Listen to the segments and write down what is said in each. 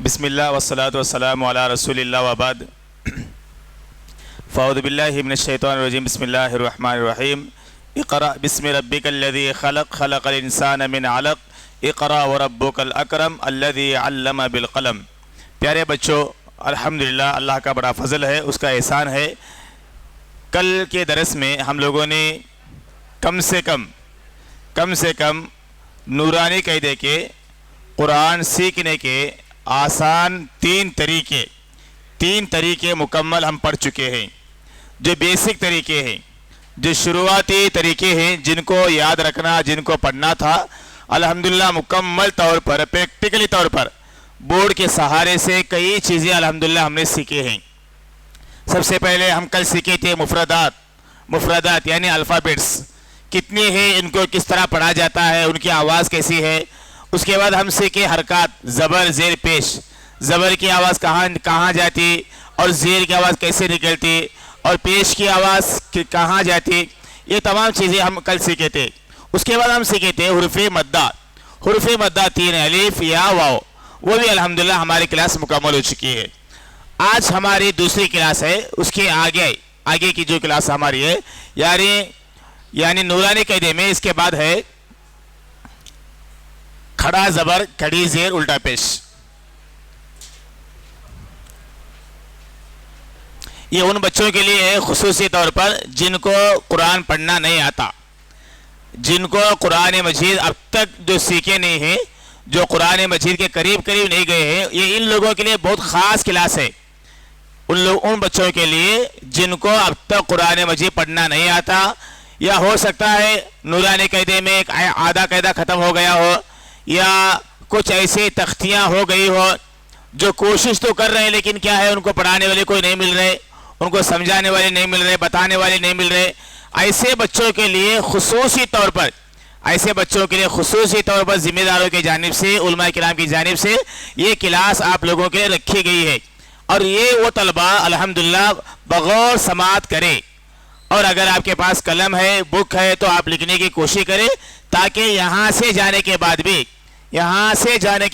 बिस्मिल्लाह वस्सलातु वस्सलामु अला रसूलिल्लाह व बाद। फ़अऊज़ु बिल्लाहि मिनश शैतानिर रजीम। बिस्मिल्लाहिर रहमानिर रहीम। इक़रा बिस्मि रब्बिकल्लज़ी खलक़ खलक़ल इंसान मिन अलक़ इक़रा व रब्बुकल अकरम अल्लज़ी अल्लम बिल क़लम। प्यारे बच्चों, अल्हम्दुलिल्लाह अल्लाह का बड़ा फ़ज़ल है, उसका एहसान है। कल के दरस में हम लोगों ने कम से कम नूरानी क़ायदे के कुरान सीखने के आसान तीन तरीके मुकम्मल हम पढ़ चुके हैं। जो बेसिक तरीके हैं, जो शुरुआती तरीके हैं, जिनको याद रखना, जिनको पढ़ना था, अल्हम्दुलिल्लाह मुकम्मल तौर पर, प्रैक्टिकली तौर पर बोर्ड के सहारे से कई चीज़ें अल्हम्दुलिल्लाह हमने सीखे हैं। सबसे पहले हम कल सीखे थे मुफरदात यानी अल्फ़ाबेट्स कितनी है, इनको किस तरह पढ़ा जाता है, उनकी आवाज़ कैसी है। उसके बाद हम सीखे हरकत, ज़बर ज़ेर पेश, ज़बर की आवाज़ कहाँ जाती और ज़ेर की आवाज़ कैसे निकलती और पेश की आवाज़ कहाँ जाती। ये तमाम चीज़ें हम कल सीखे थे। उसके बाद हम सीखे थे हुर्फ़े मद्दा 3 अलिफ या वाव, वो भी अल्हम्दुलिल्लाह हमारी क्लास मुकम्मल हो चुकी है। आज हमारी दूसरी क्लास है, उसके आगे की जो क्लास हमारी है यानी नूरानी क़ायदे में इसके बाद है खड़ा ज़बर खड़ी ज़ेर उल्टा पेश। ये उन बच्चों के लिए है खुसूसी तौर पर जिनको कुरान पढ़ना नहीं आता, जिनको कुरान मजीद अब तक जो सीखे नहीं हैं, जो कुरान मजीद के करीब नहीं गए हैं, ये इन लोगों के लिए बहुत ख़ास क्लास है। उन बच्चों के लिए जिनको अब तक कुरान मजीद पढ़ना नहीं आता, या हो सकता है नूरानी क़ायदे में एक आधा कायदा ख़त्म हो गया हो, या कुछ ऐसी तख्तियाँ हो गई हो जो कोशिश तो कर रहे हैं लेकिन क्या है, उनको पढ़ाने वाले कोई नहीं मिल रहे, उनको समझाने वाले नहीं मिल रहे, बताने वाले नहीं मिल रहे। ऐसे बच्चों के लिए खुसूसी तौर पर ज़िम्मेदारों की जानिब से, उलमा किराम की जानिब से ये क्लास आप लोगों के लिए रखी गई है। और ये वो तलबा अल्हम्दुलिल्लाह बगौर समाअत करें, और अगर आपके पास कलम है, बुक है, तो आप लिखने की कोशिश करें, ताकि यहाँ से जाने के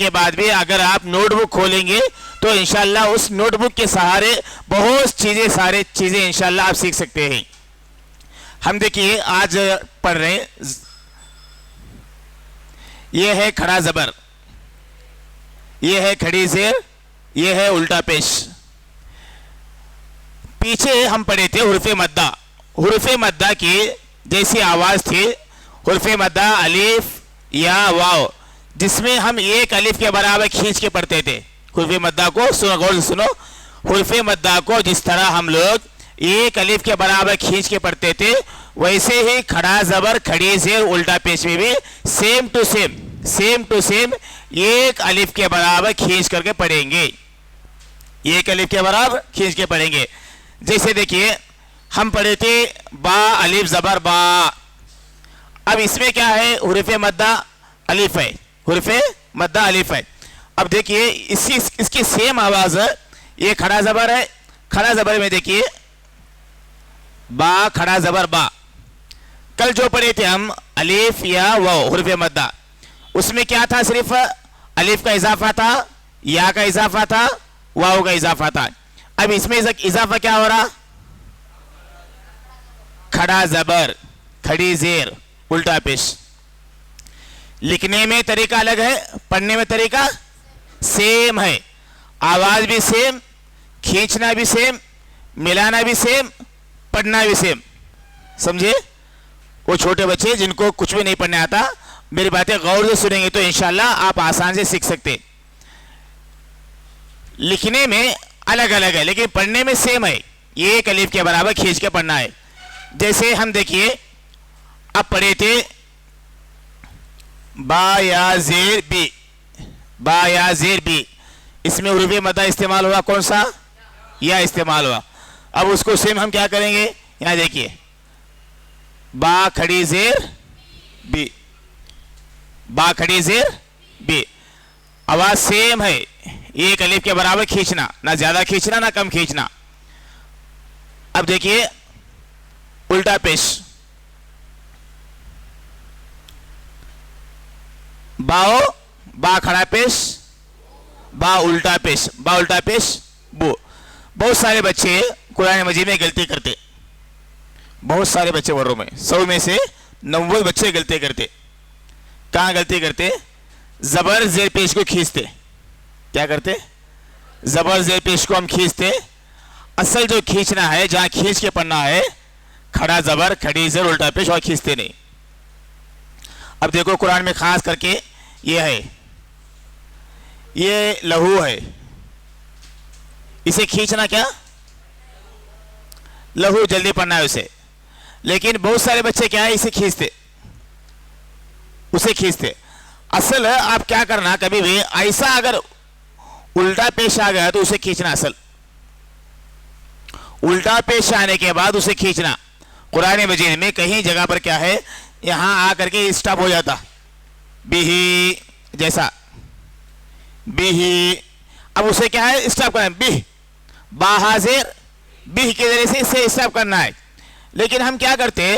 बाद भी अगर आप नोटबुक खोलेंगे तो इंशाअल्लाह उस नोटबुक के सहारे बहुत सारे चीज़ें इंशाअल्लाह आप सीख सकते हैं। हम देखिए आज पढ़ रहे हैं, ये है खड़ा ज़बर, ये है खड़ी ज़ेर, ये है उल्टा पेश। पीछे हम पढ़े थे हुर्फ़े मद्दा की जैसी आवाज़ थी, हुर्फ़े मद्दा अलिफ या वाव, जिसमें हम एक अलिफ के बराबर खींच के पढ़ते थे। हुर्फ़े मद्दा को सुनो, गौर से सुनो, हुर्फ़े मद्दा को जिस तरह हम लोग एक अलिफ के बराबर खींच के पढ़ते थे, वैसे ही खड़ा ज़बर खड़ी ज़ेर उल्टा पेश में भी सेम टू सेम एक अलिफ के बराबर खींच करके पढ़ेंगे, एक अलिफ के बराबर खींच के पढ़ेंगे। जैसे देखिए हम पढ़े थे बा अलिफ ज़बर बा, अब इसमें क्या है, हुर्फ़े मद्दा अलिफ है, हुर्फ़े मद्दा अलिफ है। अब देखिए इसकी सेम आवाज़, ये खड़ा ज़बर है, खड़ा ज़बर में देखिए बा खड़ा ज़बर बा। कल जो पढ़े थे हम अलिफ या वाव हुर्फ़े मद्दा, उसमें क्या था, सिर्फ अलिफ का इजाफा था, या का इजाफा था, वाव का इजाफा था। अब इसमें इजाफा क्या हो रहा, खड़ा ज़बर खड़ी ज़ेर उल्टा पेश। लिखने में तरीका अलग है, पढ़ने में तरीका सेम है, आवाज़ भी सेम, खींचना भी सेम, मिलाना भी सेम, पढ़ना भी सेम। समझे? वो छोटे बच्चे जिनको कुछ भी नहीं पढ़ने आता, मेरी बातें गौर से सुनेंगे तो इंशाल्लाह आप आसान से सीख सकते। लिखने में अलग अलग है लेकिन पढ़ने में सेम है, ये एक अलिफ के बराबर खींच के पढ़ना है। जैसे हम देखिए अब पढ़े थे बा या ज़ेर बी, इसमें हुर्फ़े मद्दा इस्तेमाल हुआ, कौन सा, या इस्तेमाल हुआ। अब उसको सेम हम क्या करेंगे, यहाँ देखिए बा खड़ी ज़ेर बी, बा खड़ी ज़ेर बी, आवाज़ सेम है, एक अलिफ के बराबर खींचना, ना ज़्यादा खींचना ना कम खींचना। अब देखिए उल्टा पेश, बाओ बा खड़ा पेश बा उल्टा पेश, बा उल्टा पेश बो। बहुत सारे बच्चे कुरान मजीद में गलती करते, बहुत सारे बच्चे वर्रों में 100 में से 90 बच्चे गलती करते। कहाँ गलती करते? जबर जेर पेश को खींचते। क्या करते? जबर जेर पेश को हम खींचते। असल जो खींचना है, जहां खींच के पढ़ना है, खड़ा जबर खड़ी जेर उल्टा पेश, और खींचते नहीं। अब देखो कुरान में खास करके ये है, ये लहू है, इसे खींचना क्या? लहू, जल्दी पढ़ना है उसे। लेकिन बहुत सारे बच्चे क्या है, इसे खींचते, उसे खींचते। असल है आप क्या करना, कभी भी ऐसा अगर उल्टा पेश आ गया तो उसे खींचना। असल उल्टा पेश आने के बाद उसे खींचना। कुरान मजीद में कहीं जगह पर क्या है, यहां आकर के स्टॉप हो जाता, बिही जैसा, बिही। अब उसे क्या है, स्टॉप करना है, बिह, बाहाजेर बिह के जरिए से इसे स्टॉप करना है। लेकिन हम क्या करते हैं,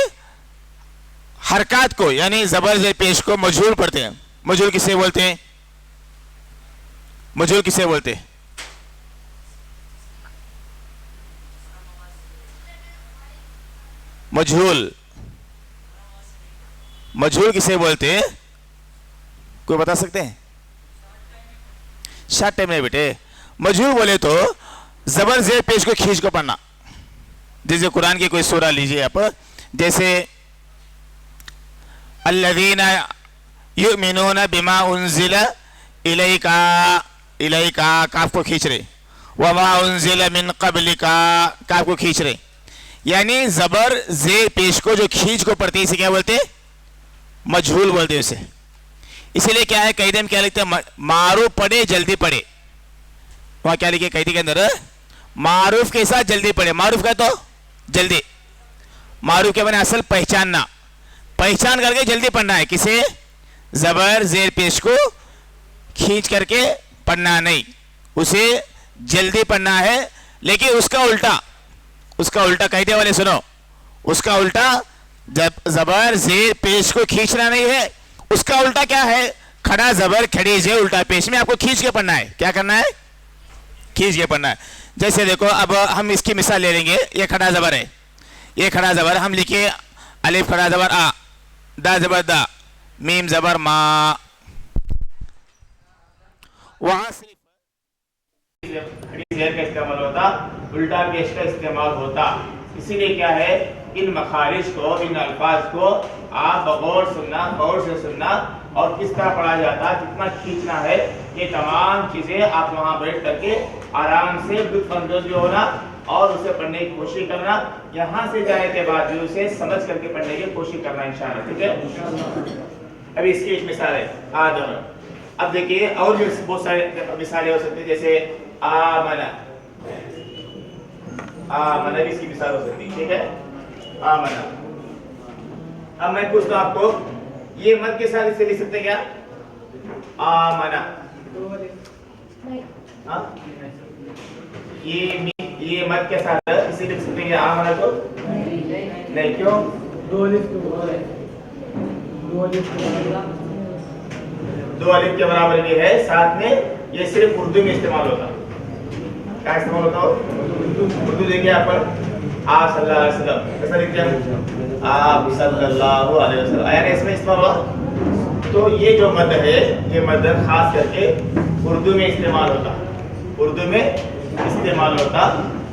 हरकत को यानी जबर जेर पेश को मजहूल पढ़ते हैं। मजहूल किसे बोलते हैं? मजहूल किसे बोलते हैं? मजहूल, मजहूल किसे बोलते हैं? कोई बता सकते हैं? शॉर्ट टाइम में बेटे, मजहूल बोले तो जबर जेर पेश को खींच को पढ़ना। जैसे कुरान की कोई सूरा लीजिए आप, जैसे अल्लज़ीना युमिनूना बिमा उन्ज़िला इलैका, इलैका काफ को खींच रहे, वमा उन्ज़िला मिन क़ब्लिका काफ को खींच रहे। यानी जबर जेर पेश को जो खींच को पढ़ते इसे क्या बोलते? मजहूल बोलते हैं उसे। इसीलिए क्या है, कैदे में क्या लिखते हैं, मारूफ पढ़े जल्दी पढ़े। वहां क्या लिखे कैदी के अंदर, मारूफ के साथ जल्दी पढ़े। मारूफ का तो जल्दी, मारूफ के बने असल पहचानना, पहचान करके जल्दी पढ़ना है। किसे? जबर जेर पेश को खींच करके पढ़ना नहीं, उसे जल्दी पढ़ना है। लेकिन उसका उल्टा, उसका उल्टा कैदे वाले सुनो, उसका उल्टा जब जबर जेर पेश को खींचना नहीं है, उसका उल्टा क्या है, खड़ा जबर खड़ी जेर उल्टा पेश में आपको खींच के पढ़ना है। क्या करना है? खींच के पढ़ना है। जैसे देखो अब हम इसकी मिसाल ले लेंगे, ये खड़ा जबर है, ये खड़ा जबर हम लिखे अलिफ खड़ा जबर आ, दा जबर दा, मीम जबर मा। वहां सिर्फ खड़ी जेर का इस्तेमाल होता, उल्टा पेश का इस्तेमाल होता। इसीलिए क्या है, इन मखारिज को, इन अल्फाज को आप बगौर सुनना, गौर से सुनना, और किस तरह पढ़ा जाता, कितना खींचना है, ये तमाम चीजें आप वहां बैठ करके आराम से लुत्फअंदोज भी होना और उसे पढ़ने की कोशिश करना। यहाँ से जाने के बाद भी उसे समझ करके पढ़ने की कोशिश करना इंशाअल्लाह, ठीक है। अभी इसकी एक मिसाल है आदम। अब देखिए और भी बहुत सारे मिसालें हो सकती है, जैसे आमना, आमना भी इसकी मिसाल हो सकती है, ठीक है, आमना। अब मैं पूछता हूं आपको, ये मद के साथ इसे लिख सकते क्या? आमना, ये मद के साथ इसे लिख सकते हैं आमना को? नहीं, क्यों? दो अलिफ के बराबर ये है, साथ में ये सिर्फ उर्दू में इस्तेमाल होता। क्या इस्तेमाल होता हो? उर्दू देखिए यहाँ पर आप सल्लल्लाहु अलैहि वसल्लम, कैसा लिखते हैं? आप सल्लल्लाहु अलैहि वसल्लम, यानी इसमें इस्तेमाल हुआ। तो ये जो मद है, ये मद खास करके उर्दू में इस्तेमाल होता, उर्दू में इस्तेमाल होता।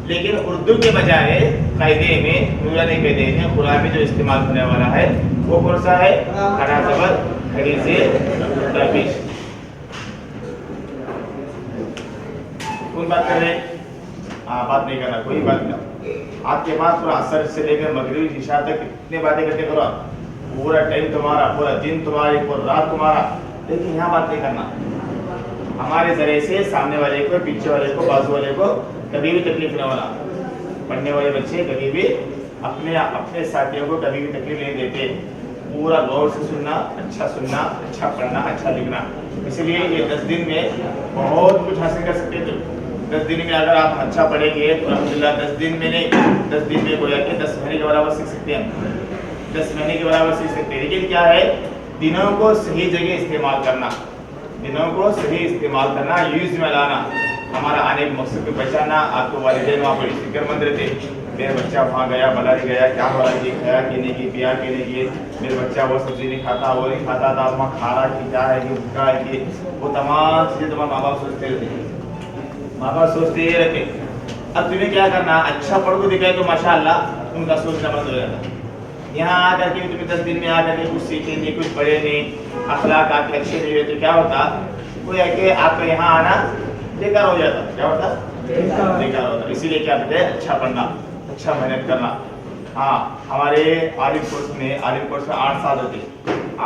लेकिन उर्दू के बजाय कायदे में, नूरानी कायदे में, कुरान में जो इस्तेमाल होने वाला है वो कौन सा है? खड़ा जबर खड़ी जेर उल्टा पेश। कौन बात कर रहे हैं? बात नहीं करना, कोई बात नहीं। आपके पास पूरा असर से लेकर मगरिब इशा तक कितने बातें करते करो आप, पूरा टाइम तुम्हारा, पूरा दिन तुम्हारी, पूरा रात तुम्हारा। लेकिन यहाँ बात नहीं करना। हमारे जरिए से सामने वाले को, पीछे वाले को, बाजू वाले को कभी भी तकलीफ न होना। पढ़ने वाले बच्चे कभी भी अपने साथियों को कभी भी तकलीफ नहीं देते। पूरा गौर से सुनना, अच्छा पढ़ना, अच्छा लिखना। इसलिए ये 10 दिन में बहुत कुछ हासिल कर सकते थे। 10 दिन में अगर आप अच्छा पढ़ेंगे तो अल्हम्दुलिल्लाह 10 दिन में नहीं, 10 दिन में गोया कि 10 महीने के बराबर सीख सकते हैं, 10 महीने के बराबर सीख सकते हैं। लेकिन क्या है, दिनों को सही जगह इस्तेमाल करना, दिनों को सही इस्तेमाल करना, यूज में लाना, हमारा आने के मकसद को पहचाना। आपको वालिदैन वहाँ बड़ी फिक्रमंद रहते, मेरा बच्चा वहाँ गया, बलारी गया, क्या हो रहा है, खाया कि नहीं, कि पिया कि नहीं, कि मेरा बच्चा वो सब्जी नहीं खाता, वो नहीं खाता था, वहाँ खा रहा कि क्या है, कि भूखा है, कि वो तमाम चीज़ें तुम्हारे माँ बाप सोचते रहते, माँ बाप सोचते ये रहते। अब तुम्हें क्या करना, अच्छा पढ़ को दिखाए तो माशाअल्लाह उनका सोचना बंद हो जाता। यहाँ आकर के तुम्हें 10 दिन में आकर के कुछ सीखे नहीं, कुछ पढ़े नहीं, अखलाक आपके अच्छे नहीं हुए, तो क्या होता, कोई आके आपका यहाँ आना बेकार हो जाता। क्या होता, बेकार होता। इसीलिए क्या कहते हैं, अच्छा पढ़ना, अच्छा मेहनत करना। हाँ, हमारे आलिम कोर्स में 8 साल होते।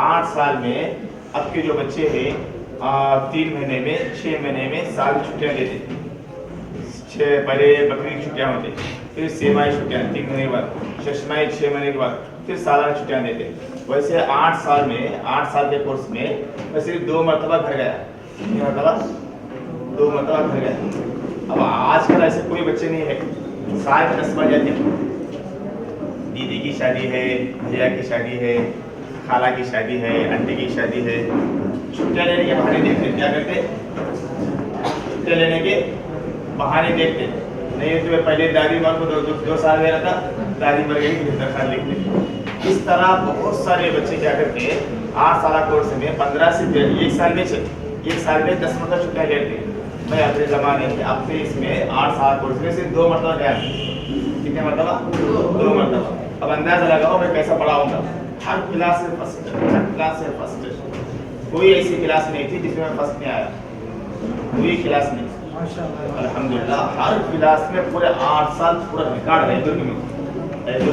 8 साल में अब के जो बच्चे हैं 3 महीने में, 6 महीने में साल की छुट्टियाँ लेते। पहले बकरी की छुट्टियाँ होती, फिर सेमाई छुट्टियाँ 3 महीने के बाद, शशमाई 6 महीने के बाद, फिर सालाना छुट्टियाँ देते। वैसे 8 साल में, 8 साल के कोर्स में मैं सिर्फ 2 मरतबा घर गया। 2 मरतबा घर गया। अब आजकल ऐसे कोई बच्चे नहीं है, साल में 10 बार जाते हैं। दीदी की शादी है, भैया की शादी है, खाला की शादी है, आंटी की शादी है, छुट्टियाँ लेने के बहाने देखते। क्या करते, छुट्टियाँ लेने के बहाने देखते। नहीं तो पहले दादी माँ को 2 साल दे रहा था, दादी मर गई, दरखास्त लिखते। इस तरह बहुत सारे बच्चे क्या करते हैं, 8 साल कोर्स में 15 से 1 साल में 10 मतलब छुट्टियाँ लेते। मैं अपने ज़माने में अपने इसमें 8 साल कोर्स में सिर्फ 2 मरतबा गया। कितने मरतबा, 2 मरतबा। अब अंदाजा लगाओ मैं कैसा पढ़ाऊंगा। हर क्लास से फर्स्ट, हर क्लास से फर्स्ट। कोई ऐसी क्लास नहीं थी जिसमें मैं फर्स्ट नहीं आया, कोई क्लास नहीं। अल्हम्दुलिल्लाह हर क्लास में पूरे 8 साल पूरा रिकॉर्ड है। दुर्ग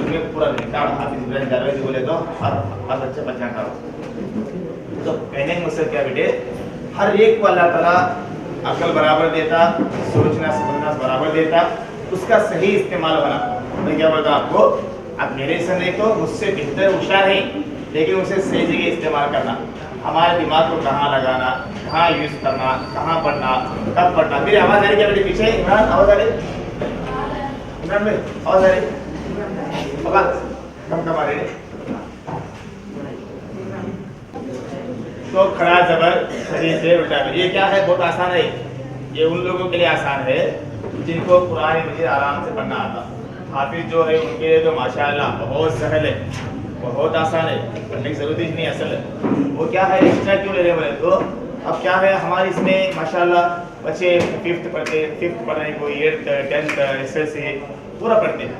में पूरा रिकॉर्ड हाफिज इब्राहिम जावेदी बोले तो हर बच्चे 50 का। तो कहने का मकसद क्या बेटे, हर एक को अल्लाह ताला अकल बराबर देता, सोचना समझना बराबर देता, उसका सही इस्तेमाल होना। मैं क्या बोलता आपको, आप मेरे से नहीं तो मुझसे बेहतर होशियार है, लेकिन उसे सही जगह इस्तेमाल करना। हमारे दिमाग को कहाँ लगाना, कहाँ यूज करना, कहाँ पढ़ना, कब पढ़ना। मेरी आवाज़ आ रही क्या बेटे पीछे? इमरान आवाज़ आ रही? इमरान भाई आवाज़ आ रही? आवाज़ कम आ रही है। तो खड़ा जबर खड़ी से उल्टा, ये क्या है, बहुत आसान है। ये उन लोगों के लिए आसान है जिनको कुरान मजीद आराम से पढ़ना आता। हाफिज जो है उनके लिए तो माशाअल्लाह बहुत सहल है, बहुत आसान है, पढ़ने की जरूरत ही नहीं। असल वो क्या है, एक्स्ट्रा क्यों ले रहे बोले तो अब क्या है, हमारे इसमें माशाअल्लाह बच्चे 5th पढ़ रहे, कोई 8th 10th SSC पूरा पढ़ते हैं।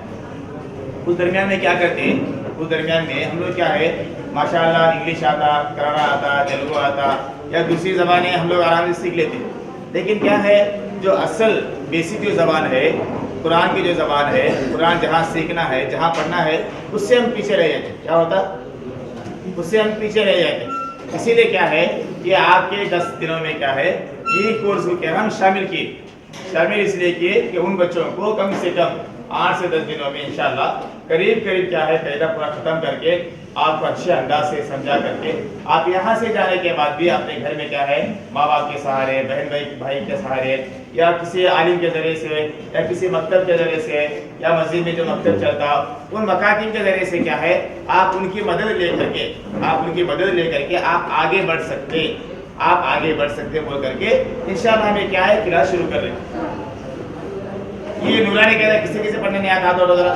उस दरमियान में क्या करते हैं, उस दरमियान में हम लोग क्या है माशाअल्लाह इंग्लिश आता, कन्नड़ा आता, तेलुगु आता या दूसरी ज़बानें हम लोग आराम से सीख लेते हैं। लेकिन क्या है, जो असल बेसिक जो ज़बान है, कुरान की जो ज़बान है, कुरान जहाँ सीखना है, जहाँ पढ़ना है, उससे हम पीछे रह जाते। क्या होता, उससे हम पीछे रह जाते। इसीलिए क्या है कि आपके 10 दिनों में क्या है, ये कोर्स को क्या हम शामिल किए, इसलिए किए कि उन बच्चों को कम से कम 8 से 10 दिनों में इंशाल्लाह करीब क्या है कायदा पूरा ख़त्म करके आपको अच्छे अंदाज से समझा करके आप यहाँ से जाने के बाद भी अपने घर में क्या है, माँ बाप के सहारे, बहन भाई के सहारे, या किसी आलिम के ज़रिए से, या किसी मकतब के ज़रिए से, या मस्जिद में जो मकतब चलता उन मकातिब के ज़रिए से क्या है, आप उनकी मदद लेकर के आप आगे बढ़ सकते बोल करके इंशाल्लाह हमें क्या है क्लास शुरू कर रहे हैं। ये नूरानी कहता है किसी पढ़ने नहीं आता, तो जरा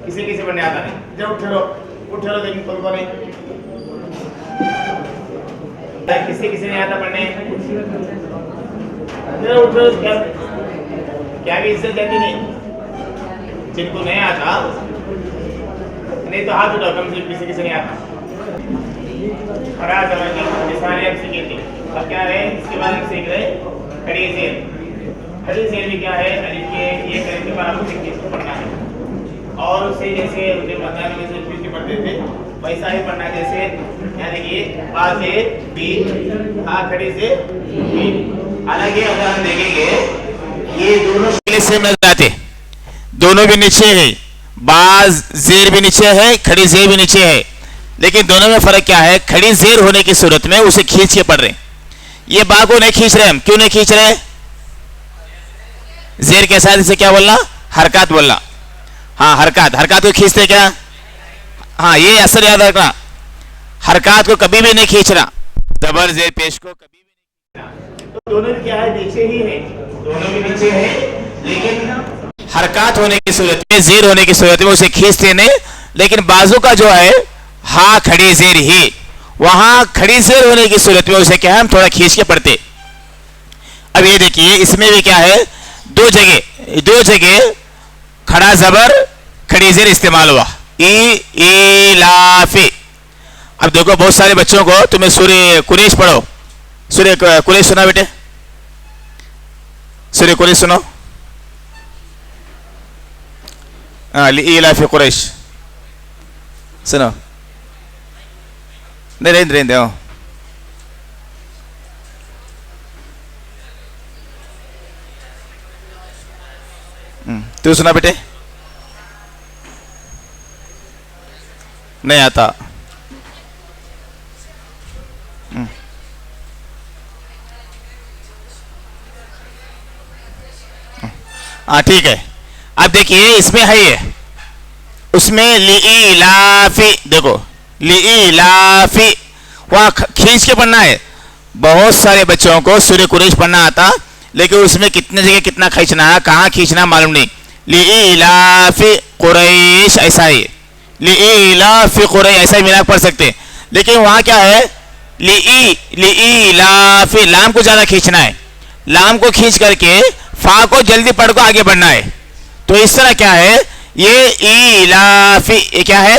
किसी पढ़ने आता नहीं, जब उठ लो लेकिन कोई को नहीं, किसी नहीं आता पढ़ने, उठ क्या भी इज्जत देती नहीं। जिनको नहीं आता नहीं तो हाथ उठाओ, कम से किसी नहीं आता। खड़ा जमाने सारे हम सीखे थे, अब क्या है इसके बाद हम सीख रहे खड़ी जेर में क्या है, अलिफ के ये करके के बाद आपको इसको पढ़ना है। और उससे जैसे मुझे बताने में से फिर पढ़ते थे वैसा ही पढ़ना, जैसे यानी कि बा से बी, हा खड़ी से बी। हालांकि अगर हम देखेंगे ये दोनों से नजर आते, दोनों भी नीचे है, बाज जेर भी नीचे है, खड़ी जेर भी नीचे है, लेकिन दोनों में फर्क क्या है, खड़ी जेर होने की सूरत में उसे खींच के पढ़ रहे, ये बा को नहीं खींच रहे। हम क्यों नहीं खींच रहे, जेर के साथ इसे क्या बोलना, हरकत बोलना। हाँ हरकत को खींचते क्या, हाँ ये असर याद रखना, हरकत को कभी भी नहीं खींचना, जबर जेर पेश को कभी तो दोनों क्या है, नीचे ही है, दोनों भी नीचे है, लेकिन हरकत होने की सूरत में, जेर होने की सूरत में उसे खींचते नहीं, लेकिन बाजू का जो है हा खड़ी जेर ही, वहां खड़ी जेर होने की सूरत में उसे क्या है, हम थोड़ा खींच के पढ़ते। अब ये देखिए इसमें भी क्या है, दो जगह खड़ा जबर खड़ी जेर इस्तेमाल हुआ, इलाफी। अब देखो बहुत सारे बच्चों को, तुम्हें सूर्य कुरैश पढ़ो, सूर्य कुरैश सुना बेटे, सूर्य कुरैश सुनो, इलाफी कुरैश सुनो, नहीं रहने दो। तू सुना बेटे, नहीं आता। हाँ ठीक है। अब देखिए इसमें है ये, उसमें लीलाफी, देखो लीलाफी वहां खींच के पढ़ना है। बहुत सारे बच्चों को सूर्य कुरैश पढ़ना आता, लेकिन उसमें कितने जगह कितना खींचना है, कहाँ खींचना मालूम नहीं। लीलाफी कुरैश ऐसा ही, लीलाफी कुरैश ऐसा ही मिला पढ़ सकते, लेकिन वहां क्या है, लीलाफी लाम को ज्यादा खींचना है, लाम को खींच करके फा को जल्दी पढ़ को आगे बढ़ना है। तो इस तरह क्या है, ये इलाफी, ये क्या है,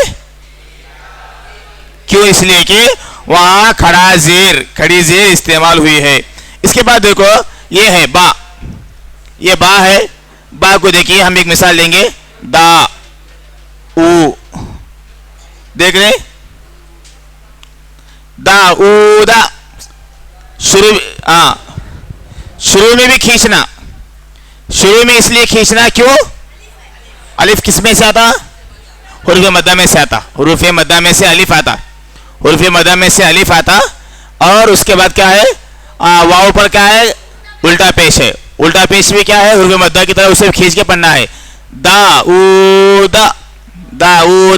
क्यों, इसलिए कि वहां खड़ी जेर इस्तेमाल हुई है। इसके बाद देखो ये है बा, ये बा है, बा को देखिए हम एक मिसाल लेंगे, दा ऊ, देख रहे, दा ऊ दा, शुरू में भी खींचना, शुरू में इसलिए खींचना क्यों, अलिफ किस में से आता, हुरूफ मद्दा में से आता, हुरूफ मद्दा में से अलिफ आता, हुरूफ मद्दा में से अलिफ आता, और उसके बाद क्या है, वाव पर क्या है, उल्टा पेश है, उल्टा पेश भी क्या है, हुरूफ मद्दा की तरह उसे खींच के पढ़ना है, दा ऊ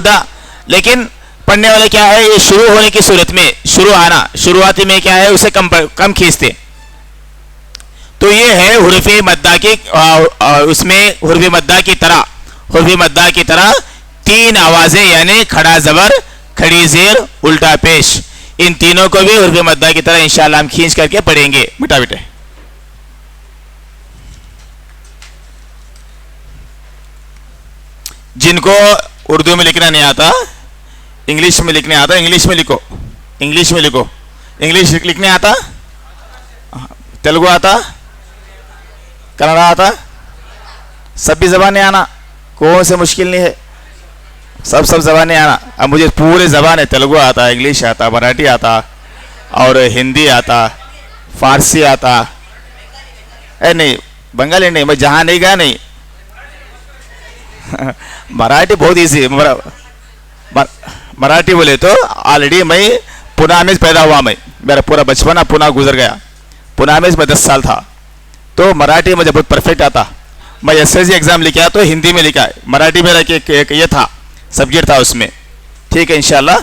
दा। लेकिन पढ़ने वाले क्या है, ये शुरू होने की सूरत में, शुरू आना, शुरुआती में क्या है उसे कम खींचते। तो ये है हुरूफ मद्दा की, उसमें हुरूफ मद्दा की तरह तीन आवाजें, यानी खड़ा जबर, खड़ी जेर, उल्टा पेश, इन तीनों को भी हुरूफ मद्दा की तरह इंशाअल्लाह हम खींच करके पढ़ेंगे बेटा बेटे। जिनको उर्दू में लिखना नहीं आता, इंग्लिश में लिखने आता, इंग्लिश में लिखो, इंग्लिश लिखने आता, तेलुगु आता, कन्नड़ा आता, सभी जबानें आना, कौन से मुश्किल नहीं है, सब जबानें आना। अब मुझे पूरे जबान है, तेलुगु आता, इंग्लिश आता, मराठी आता, और हिंदी आता, फारसी आता, नहीं बंगाली नहीं, मैं जहाँ नहीं गया नहीं। मराठी बहुत ईजी है, मराठी बोले तो ऑलरेडी मैं पुणे में पैदा हुआ, मेरा पूरा बचपना पुणे गुजर गया, पुणे में मैं 10 साल था, तो मराठी मुझे बहुत परफेक्ट आता। मैं एसएससी एग्जाम लिखा तो हिंदी में लिखा है, मराठी मेरा एक ये था सब्जेक्ट था उसमें, ठीक है इंशाल्लाह।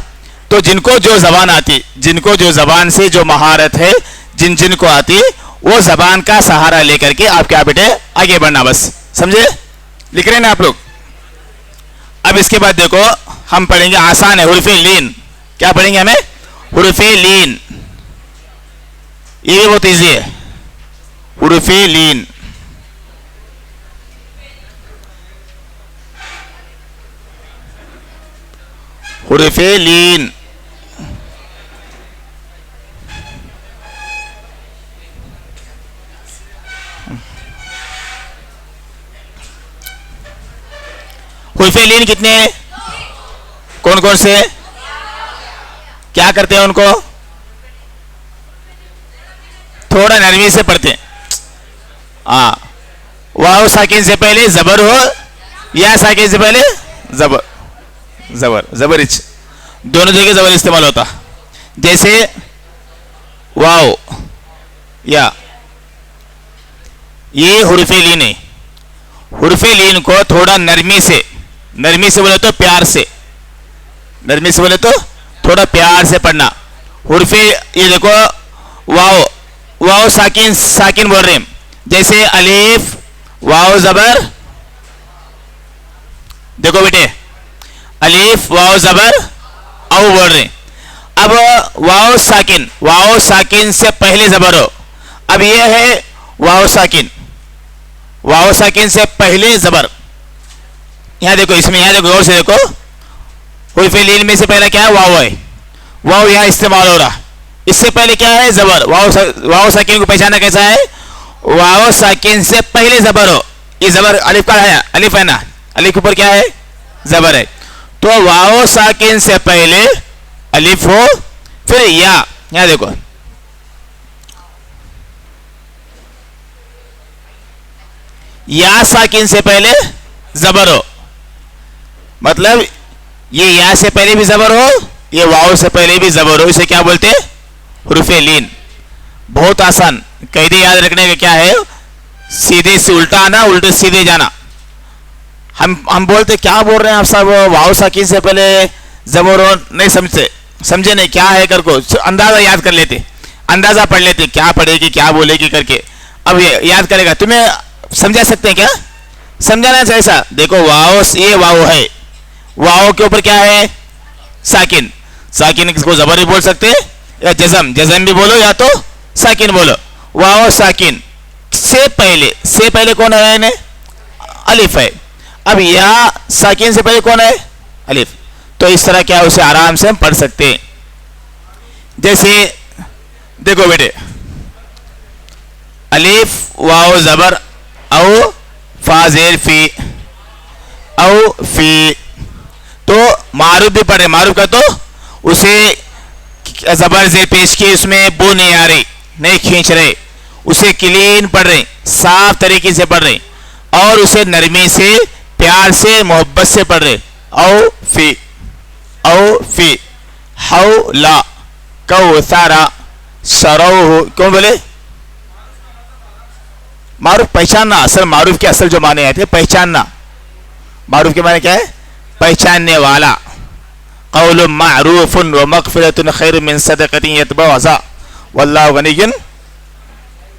तो जिनको जो जबान आती, जिनको जो जबान से जो महारत है, जिनको आती, वो जबान का सहारा लेकर के आप क्या बेटे आगे बढ़ना, बस समझे, लिख रहे हैं ना आप लोग। अब इसके बाद देखो हम पढ़ेंगे, आसान है, हुरूफ लीन। क्या पढ़ेंगे हमें, हुरूफ लीन, ये भी बहुत ईजी है, हुरूफ लीन। हुरूफ लीन हुरूफ लीन कितने हैं, कौन कौन से, क्या करते हैं उनको, थोड़ा नरमी से पढ़ते हैं। वाव साकिन से पहले जबर हो, या साकिन से पहले जबरिच, दोनों जगह जबर इस्तेमाल होता। जैसे वाव या, ये हुरूफ लीन है, हुरूफ लीन को थोड़ा नरमी से बोले तो प्यार से, नरमी से बोले तो थोड़ा प्यार से पढ़ना। हुरूफ, ये देखो वाव, वाव साकिन साकिन बोल रहे हैं, जैसे अलीफ वाव जबर, देखो बेटे अलीफ वाव जबर औ बोल रहे हैं। अब वाव साकिन से पहले जबर हो। अब ये है वाव साकिन से पहले जबर। यहां देखो, इसमें यहां देखो, गौर से देखो, हुर्फ लीन में से पहले क्या है? वाव है। वाव यहां इस्तेमाल हो रहा, इससे पहले क्या है? जबर। वाव साकिन को पहचाना कैसा है? वाव साकिन से पहले जबर हो। ये जबर अलिफ का है, अलिफ है ना, अलिफ के ऊपर क्या है? जबर है। तो वाव साकिन से पहले अलिफ हो, फिर या, यहां देखो या साकिन से पहले जबर हो, मतलब ये या से पहले भी जबर हो, ये वाव से पहले भी जबर हो, इसे क्या बोलते हैं? हुर्फे लीन। बहुत आसान, कायदे याद रखने का क्या है? सीधे से उल्टा आना, उल्टे सीधे जाना। हम बोलते क्या बोल रहे हैं आप साहब, वाव साकिन से पहले जबर हो, नहीं समझे नहीं क्या है, कर को अंदाजा याद कर लेते, अंदाजा पढ़ लेते, क्या पढ़ेगी क्या बोलेगी करके। अब ये याद करेगा, तुम्हें समझा सकते हैं क्या? समझाना चाहिए ऐसा। देखो वाव, ये वाव है, वाव के ऊपर क्या है? साकिन। साकिन को जबर भी बोल सकते हैं या जजम भी बोलो, या तो साकिन बोलो। वाव साकिन से पहले कौन है? इन्हें अलिफ है। अब या साकिन से पहले कौन है? अलिफ। तो इस तरह क्या उसे आराम से हम पढ़ सकते हैं। जैसे देखो बेटे, अलिफ वाव जबर औ फा जेर फी, औ फी। तो मारूफ भी पढ़े, मारूफ का तो उसे जबर जेर पेश की, उसमें बो नहीं आ रही, नहीं खींच रहे, उसे क्लीन पढ़ रहे, साफ तरीके से पढ़ रहे, और उसे नरमी से, प्यार से, मोहब्बत से पढ़ रहे। औ फी हौला कौसारा सरौहु। क्यों बोले? मारूफ पहचानना, असल मारूफ के असल जो माने आते हैं पहचानना। मारूफ के माने क्या है? पहचानने वाला। कौलुम मारूफुन व मगफिरतुन खैर मिन सदक़तिन यतबअ अज़ा वल्लाहु गनिय्युन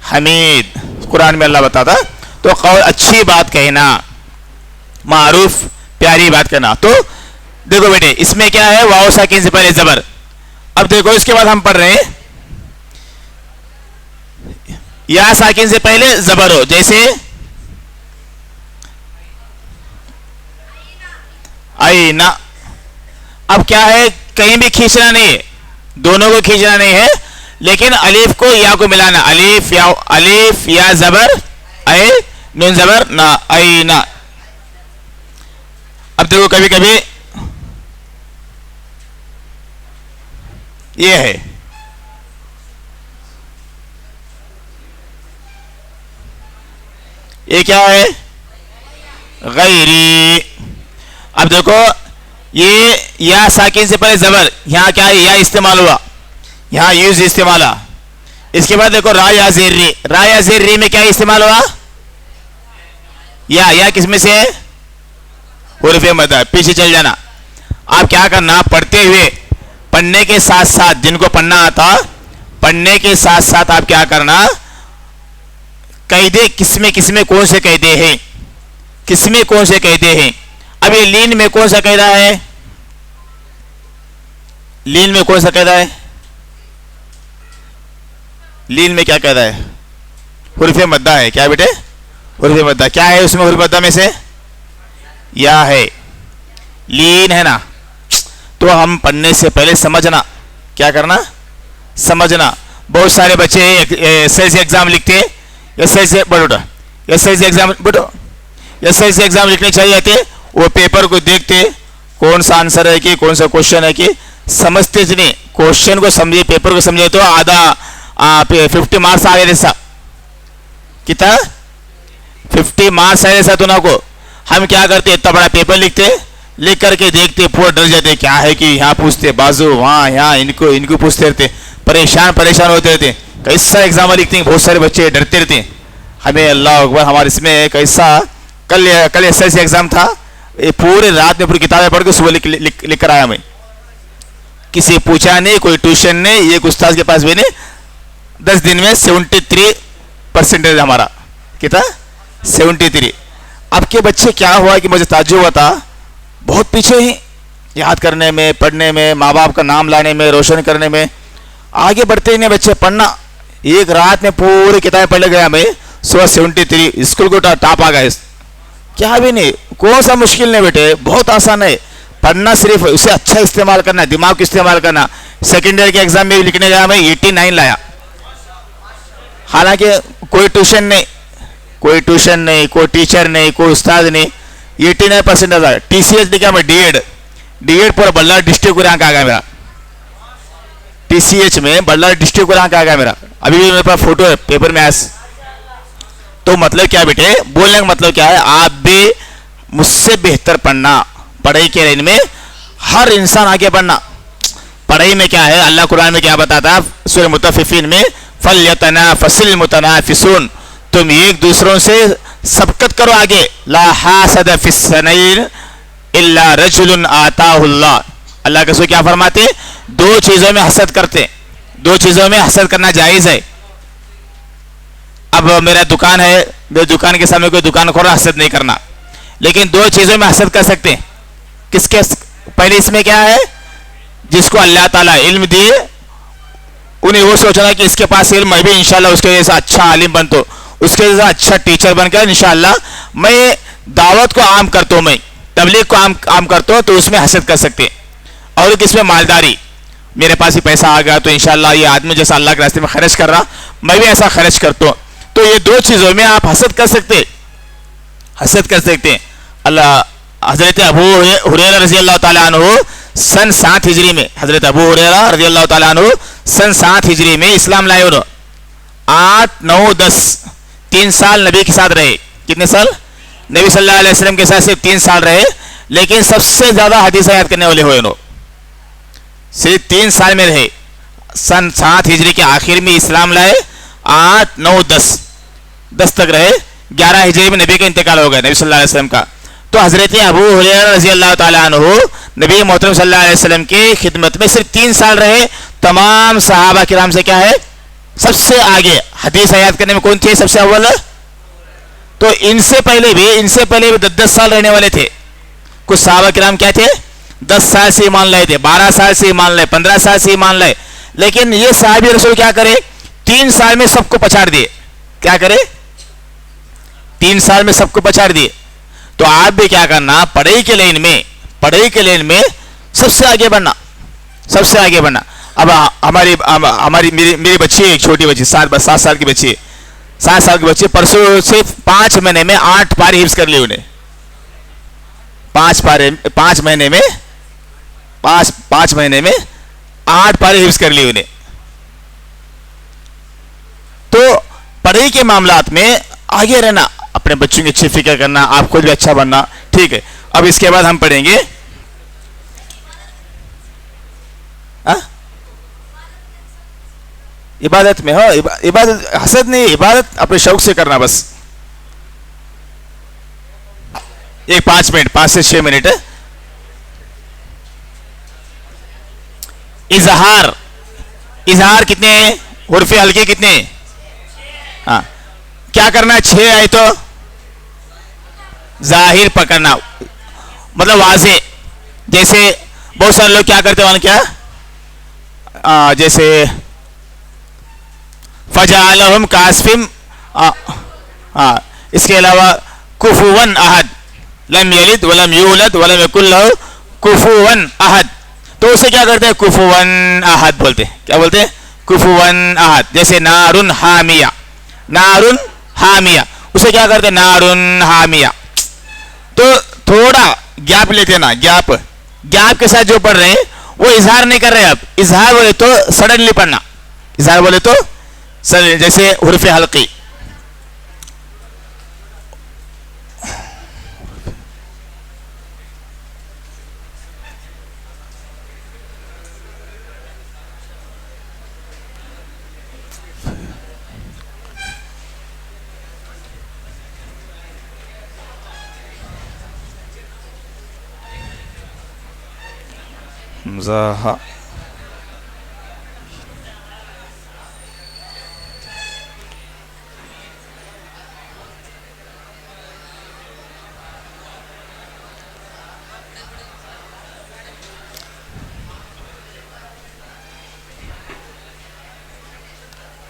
हमीद। कुरान में अल्लाह बताता। तो कौल अच्छी बात कहना, मारूफ प्यारी बात करना। तो देखो बेटे, इसमें क्या है? वाव साकिन से पहले जबर। अब देखो इसके बाद हम पढ़ रहे हैं या साकिन से पहले जबर हो, जैसे आईना। अब क्या है? कहीं भी खींचना नहीं है, दोनों को खींचना नहीं है, लेकिन अलीफ को या को मिलाना। अलीफ या जबर ऐ, नून जबर ना, आईना। अब देखो कभी कभी ये है, ये क्या है? गैरी। अब देखो ये या साकिन से पहले जबर, यहां क्या है? या इस्तेमाल हुआ, यहां यूज इस्तेमाल हुआ। इसके बाद देखो रा या जेर री, रा या जेर री में क्या इस्तेमाल हुआ? या किसमें से है? हुर्फ मद। पीछे चल जाना। आप क्या करना, पढ़ते हुए, पढ़ने के साथ साथ, जिनको पढ़ना आता, पढ़ने के साथ साथ आप क्या करना, कायदे किसमें कौन से कायदे हैं, किसमें कौन से कायदे हैं। अब ये लीन में कौन सा कायदा है? लीन में कौन सा कायदा है? लीन में क्या कायदा है? हुर्फ मद्दा है। क्या बेटे? हुर्फ मद्दा। क्या है उसमें? हुर्फ मद्दा में से या है, लीन है ना। तो हम पढ़ने से पहले समझना, क्या करना? समझना। बहुत सारे बच्चे एसएससी एग्जाम लिखते हैं, एसएससी एग्जाम लिखने चाहिए थे, वो पेपर को देखते कौन सा आंसर है कि कौन सा क्वेश्चन है कि समझते नहीं। क्वेश्चन को समझे, पेपर को समझे तो आधा 50 मार्क्स आ गए जैसा। कितना? 50 मार्क्स आए जैसा। तो ना को हम क्या करते, इतना बड़ा पेपर लिखते, लिख करके देखते, पूरा डर जाते, क्या है कि यहाँ पूछते बाजू, वहाँ यहाँ इनको पूछते रहते, परेशान होते रहते। कैसा एग्जाम लिखते हैं, बहुत सारे बच्चे डरते रहते हैं। हमें अल्लाह अकबर, हमारे इसमें कैसा कल एसएससी एग्जाम था, ये पूरे रात में पूरी किताबें पढ़ के सुबह लिख कर आया। हमें किसी पूछा नहीं, कोई ट्यूशन नहीं, एक उस्ताद के पास भी नहीं, 10 दिन में 73% हमारा कितना 73। अब के बच्चे क्या हुआ कि मुझे ताज्जुब हुआ था, बहुत पीछे हैं याद करने में, पढ़ने में, माँ बाप का नाम लाने में, रोशन करने में। आगे बढ़ते ही नहीं बच्चे पढ़ना, एक रात में पूरी किताबें पढ़ गया मैं, सुबह 73 स्कूल को टॉप आ गए। क्या भी नहीं, कौन सा मुश्किल नहीं बेटे, बहुत आसान है पढ़ना, सिर्फ उसे अच्छा इस्तेमाल करना, दिमाग को इस्तेमाल करना। सेकेंड ईयर के एग्जाम में लिखने गया मैं 89 लाया, हालांकि कोई ट्यूशन नहीं, कोई ट्यूशन नहीं, कोई टीचर नहीं, कोई उस्ताद नहीं, 89% आया। TCH लिखा मैं डीएड पूरा बल्ला डिस्ट्रिक्ट रैंक आ गया मेरा, TCH में बल्ला डिस्ट्रिक्ट रैंक आ गया मेरा। अभी भी मेरे पास फोटो है पेपर में आज। तो मतलब क्या बेटे, बोलने का मतलब क्या है, आप भी मुझसे बेहतर पढ़ना, पढ़ाई के लाइन में हर इंसान आगे बढ़ना। पढ़ाई में क्या है, अल्लाह कुरान में क्या बताता है सूरह मुतफ्फिफीन में, फल्यतनाफसिल मुतनाफिसून, तुम एक दूसरों से सबकत करो आगे। ला हासद फिस्सनैन इल्ला रजुलन आताहुल्लाह, अल्लाह के रसूल क्या फरमाते, दो चीजों में हसद करते, दो चीजों में हसद करना जायज है। अब मेरा दुकान है, मेरे दुकान के सामने कोई दुकान खोल रहा, हसद नहीं करना, लेकिन दो चीजों में हसद कर सकते हैं। किसके, पहले इसमें क्या है, जिसको अल्लाह ताला इल्म दिए उन्हें वो सोचना कि इसके पास इल्म, मैं भी इंशाल्लाह उसके जैसा अच्छा आलिम बन, तो उसके जैसा अच्छा टीचर बनकर इंशाल्लाह मैं दावत को आम करता हूँ, मैं तबलीग को आम करता हूँ, तो उसमें हसद कर सकते हैं। और किसमें मालदारी, मेरे पास ही पैसा आ गया तो इंशाल्लाह ये आदमी जैसा अल्लाह के रास्ते में खर्च कर रहा, मैं भी ऐसा खर्च करता हूँ। तो ये दो चीजों में आप हसद कर सकते, हसद कर सकते हैं। अल्लाह हजरत अबू हुरैरा रज़ी अल्लाह ताला अन्हु सन 7 हिजरी में, हजरत अबू हुरैरा रज़ी अल्लाह ताला अन्हु सन 7 हिजरी में इस्लाम लाए। उन्होंने 8, 9, 10 3 साल नबी के साथ रहे। कितने साल नबी सल्लल्लाहु अलैहि वसल्लम के साथ? सिर्फ 3 साल रहे, लेकिन सबसे ज्यादा हदीस याद करने वाले हुए उन्होंने, सिर्फ 3 साल में रहे। सन 7 हिजरी के आखिर में इस्लाम लाए, 8, 9, 10 तक रहे। 11 हिजरी में नबी का इंतकाल हो गया, नबी सल्लल्लाहु अलैहि वसल्लम का। तो हजरत अबू हुरैरा रज़ी अल्लाह ताला अन्हु नबी मोहतरम सल्लल्लाहु अलैहि वसल्लम की खिदमत में सिर्फ 3 साल रहे। तमाम सहाबा किराम से क्या है, सबसे आगे हदीस याद करने में कौन थे, सबसे अव्वल। तो इनसे पहले भी 10 साल रहने वाले थे। कुछ सहाबा किराम क्या थे, 10 साल से ईमान लाए थे, 12 साल से ईमान लाए, 15 साल से ईमान लाए। लेकिन ये साहबी रसूल क्या करे, 3 साल में सबको पछाड़ दिए। क्या करे, 3 साल में सबको पछाड़ दिए। तो आप भी क्या करना, पढ़ाई के लाइन में सबसे आगे बढ़ना, सबसे आगे बढ़ना। अब हमारी मेरी बच्ची है, एक छोटी बच्ची 7 साल की बच्ची है, 7 साल की बच्ची परसों से 5 महीने में 8 पारे हिफ्ज कर ली उन्हें। 5 महीने में 8 पारे हिफ्ज कर ली उन्हें। तो पढ़ाई के मामलात में आगे रहना, अपने बच्चों की अच्छी फिक्र करना, आप खुद भी अच्छा बनना। ठीक है, अब इसके बाद हम पढ़ेंगे इबादत में। हो इबादत, हसद नहीं, इबादत अपने शौक से करना बस। एक 5 से 6 मिनट है। इजहार कितने हुर्फे हल्के कितने, हाँ क्या करना है, 6 आए तो जाहिर पकड़ना, मतलब वाजे। जैसे बहुत सारे लोग क्या करते हैं, क्या जैसे फजालहुम कासफिम, इसके अलावा कुफुवन अहद, लम यलिद वलम यूलद वलम यकुल लहू कुफुवन अहद। तो उसे क्या करते हैं, कुफुवन अहद बोलते हैं। क्या बोलते हैं, कुफुवन अहद। जैसे नारुन हामिया, नारुन हामिया, उसे क्या करते हैं, नारुन हामिया। तो थोड़ा गैप लेते ना, गैप के साथ जो पढ़ रहे हैं वो इजहार नहीं कर रहे। अब इजहार बोले तो सडनली पढ़ना, इजहार बोले तो सडनली, जैसे हुर्फे हल्की।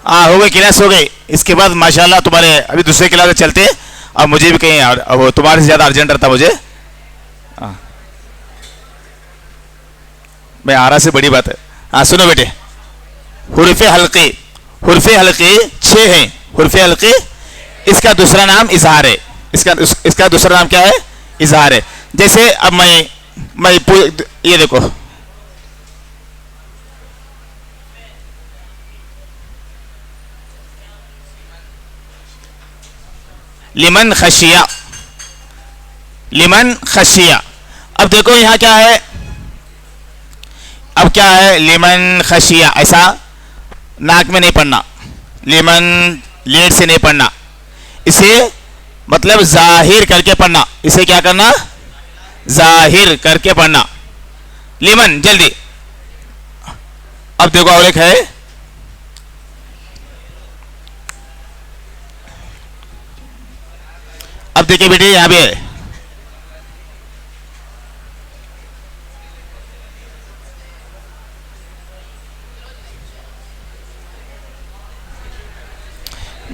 हाँ हो गई, क्लास हो गई। इसके बाद माशाल्लाह तुम्हारे अभी दूसरे क्लास में चलते। अब मुझे भी कहीं अब तुम्हारे से ज़्यादा अर्जेंट रहता मुझे। हाँ मैं आ रहा से बड़ी बात है। हाँ सुनो बेटे, हुर्फ़े हल्की, हुर्फ़े हल्की 6 हैं। हुर्फ़े हल्की इसका दूसरा नाम इजहार है। इसका दूसरा नाम क्या है? इजहार है। जैसे अब मैं ये देखो, लिमन खशिया, लिमन खशिया। अब देखो यहां क्या है, अब क्या है? लिमन खशिया, ऐसा नाक में नहीं पढ़ना, लिमन लेट से नहीं पढ़ना, इसे मतलब जाहिर करके पढ़ना। इसे क्या करना? जाहिर करके पढ़ना। लिमन जल्दी। अब देखो और एक है, अब देखिए बेटे यहां पे है,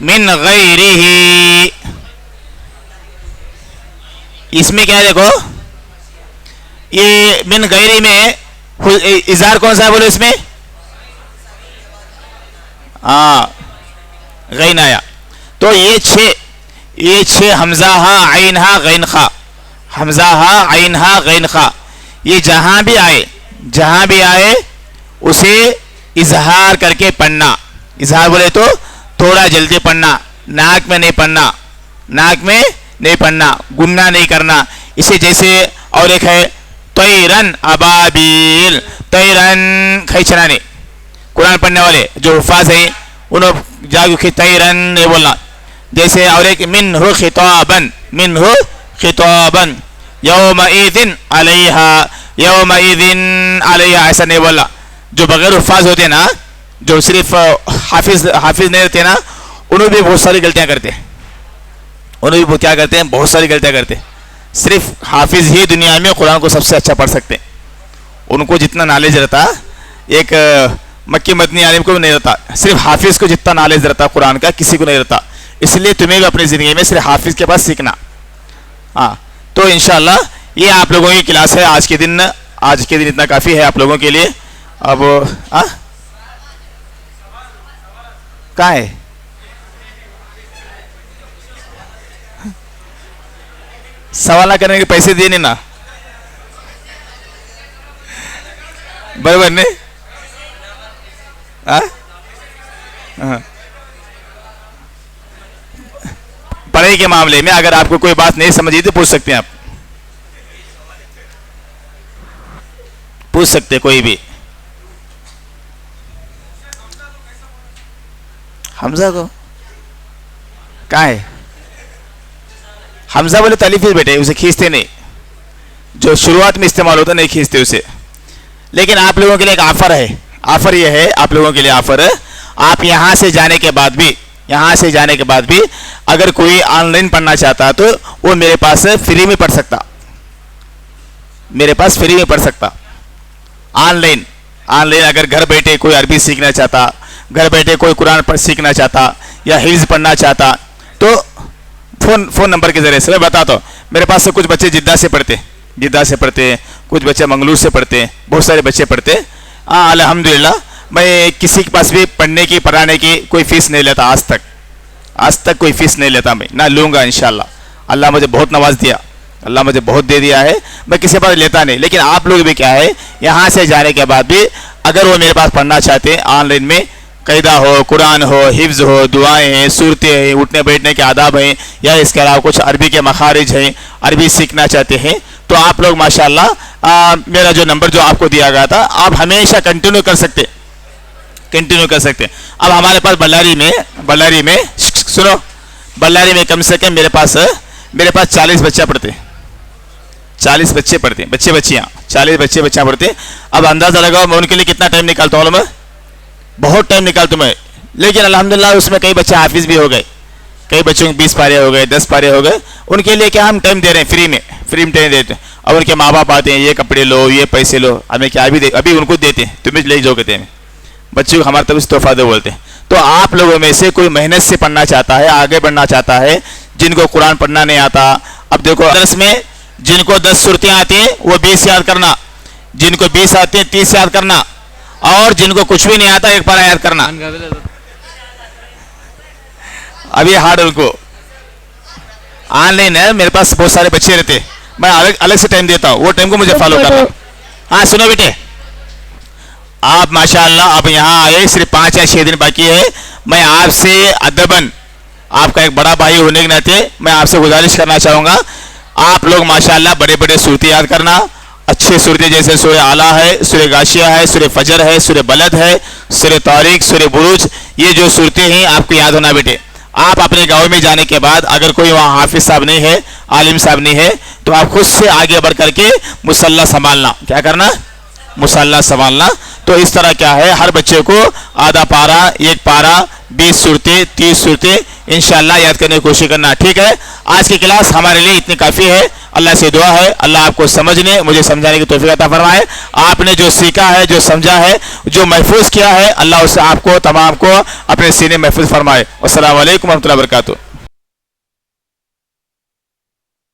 मिन गैरिही। इसमें क्या है देखो, ये मिन गैरी में इजहार कौन सा है बोलो इसमें? हाँ गैन आया। तो ये छह हमजा हा आइन हा गैन खा, हमजा हा आइन हा गैन खा, ये जहां भी आए उसे इजहार करके पढ़ना। इजहार बोले तो थोड़ा जल्दी पढ़ना, नाक में नहीं पढ़ना, नाक में नहीं पढ़ना, गुन्ना नहीं करना। इसे जैसे और एक है तैरन अबाबील, तैरन खींचना नहीं। कुरान पढ़ने वाले जो हुफाज हैं उन्होंने जागो तैरन नहीं बोलना। जैसे और एक मिन्हु खिताबन, मिन्हु खिताबन, यौमइदिन अलैहा, यौमइदिन अलैहा, ऐसा नहीं बोला। जो बगैर हुफाज होते ना, जो सिर्फ हाफिज नहीं रहते ना, उन्होंने भी बहुत सारी गलतियां करते हैं। उन्होंने भी क्या करते हैं? बहुत सारी गलतियां करते हैं। सिर्फ हाफिज ही दुनिया में कुरान को सबसे अच्छा पढ़ सकते हैं। उनको जितना नॉलेज रहता एक मक्की मदनी आलिम को भी नहीं रहता, सिर्फ हाफिज को जितना नॉलेज रहता कुरान का किसी को नहीं रहता। इसलिए तुम्हें भी अपनी ज़िंदगी में सिर्फ हाफिज के पास सीखना। हाँ तो इंशाल्लाह ये आप लोगों की क्लास है आज के दिन इतना काफ़ी है आप लोगों के लिए। अब कहाँ है? सवाल ना करने के पैसे दिए नहीं ना, बराबर नहीं? पढ़ाई के मामले में अगर आपको कोई बात नहीं समझी तो पूछ सकते हैं, आप पूछ सकते हैं कोई भी। हमजा को कहाँ है? हमजा बोले तलीफिज बेटे, उसे खींचते नहीं, जो शुरुआत में इस्तेमाल होता नहीं खींचते उसे। लेकिन आप लोगों के लिए एक ऑफर है, ऑफर ये है आप लोगों के लिए ऑफर है, आप यहाँ से जाने के बाद भी अगर कोई ऑनलाइन पढ़ना चाहता है तो वो मेरे पास फ्री में पढ़ सकता, मेरे पास फ्री में पढ़ सकता। ऑनलाइन अगर घर बैठे कोई अरबी सीखना चाहता, घर बैठे कोई कुरान सीखना चाहता या हिफ्ज़ पढ़ना चाहता तो फ़ोन नंबर के ज़रिए से मैं बताता हूँ। मेरे पास से कुछ बच्चे जिद्दा से पढ़ते हैं, कुछ बच्चे मंगलूर से पढ़ते हैं, बहुत सारे बच्चे पढ़ते हैं। अल्हम्दुलिल्लाह मैं किसी के पास भी पढ़ने की पढ़ाने की कोई फ़ीस नहीं लेता, आज तक कोई फ़ीस नहीं लेता, मैं ना लूँगा इंशाल्लाह। अल्लाह मुझे बहुत नवाज दिया, अल्लाह मुझे बहुत दे दिया है, मैं किसी के पास लेता नहीं। लेकिन आप लोग भी क्या है, यहाँ से जाने के बाद भी अगर वो मेरे पास पढ़ना चाहते हैं ऑनलाइन में, क़ैदा हो, कुरान हो, हिफ्ज़ हो, दुआएं हैं, सूरतें हैं, उठने बैठने के आदाब हैं, या इसके अलावा कुछ अरबी के मखारिज हैं, अरबी सीखना चाहते हैं तो आप लोग माशाल्लाह मेरा जो नंबर जो आपको दिया गया था आप हमेशा कंटिन्यू कर सकते। अब हमारे पास बल्लारी में सुनो, बल्लारी में कम से कम मेरे पास 40 बच्चा पढ़ते हैं, 40 बच्चे पढ़ते हैं, बच्चियाँ 40 बच्चियाँ पढ़ते हैं। अब अंदाज़ा लगाओ मैं उनके लिए कितना टाइम निकालता हूँ, मैं बहुत टाइम निकालता हूँ मैं। लेकिन अल्हम्दुलिल्लाह उसमें कई बच्चे हाफिज भी हो गए, कई बच्चों को 20 पारे हो गए, 10 पारे हो गए। उनके लिए क्या हम टाइम दे रहे हैं, फ्री में टाइम देते हैं। अब उनके माँ बाप आते हैं, ये कपड़े लो, ये पैसे लो, हमें क्या अभी उनको देते हैं, तुम्हें ले जाओ कहते हैं, बच्चों को हमारे तरफ से तोहफा दो बोलते हैं। तो आप लोगों में से कोई मेहनत से पढ़ना चाहता है, आगे बढ़ना चाहता है, जिनको कुरान पढ़ना नहीं आता, अब देखो दरस में जिनको 10 सूरतें आती हैं वो 20 याद करना, जिनको 20 आती हैं 30 याद करना, और जिनको कुछ भी नहीं आता एक पारा याद करना। अब ये हार्ड उनको ऑनलाइन है, मेरे पास बहुत सारे बच्चे रहते, मैं अलग अलग से टाइम देता हूँ, वो टाइम को मुझे फॉलो करना। हाँ सुनो बेटे, आप माशाअल्लाह अब यहाँ आए, सिर्फ 5 या 6 दिन बाकी है। मैं आपसे अदबन, आपका एक बड़ा भाई होने के नाते मैं आपसे गुजारिश करना चाहूँगा, आप लोग माशाअल्लाह बड़े बड़े सूरतें याद करना, अच्छे सूरतें जैसे सूरह आला है, सूरह गाशिया है, सूरह फजर है, सूरह बलद है, सूरह तारिक, सूरह बुरूज, ये जो सूरतें हैं आपको याद होना बेटे। आप अपने गांव में जाने के बाद अगर कोई वहाँ हाफिज साहब नहीं है, आलिम साहब नहीं है, तो आप खुद से आगे बढ़ करके मुसल्ला संभालना। क्या करना? मुसल्ला संभालना। तो इस तरह क्या है, हर बच्चे को आधा पारा, एक पारा, 20 सूरतें, 30 सूरतें इंशाअल्लाह याद करने की कोशिश करना। ठीक है, आज की क्लास हमारे लिए इतनी काफ़ी है। अल्लाह से दुआ है अल्लाह आपको समझने, मुझे समझाने की तौफीक अता फरमाए। आपने जो सीखा है, जो समझा है, जो महफूज किया है, अल्लाह उससे आपको तमाम को अपने सीने महफूज फरमाए। अस्सलामु अलैकुम व रहमतुल्लाहि व बरकातुहू।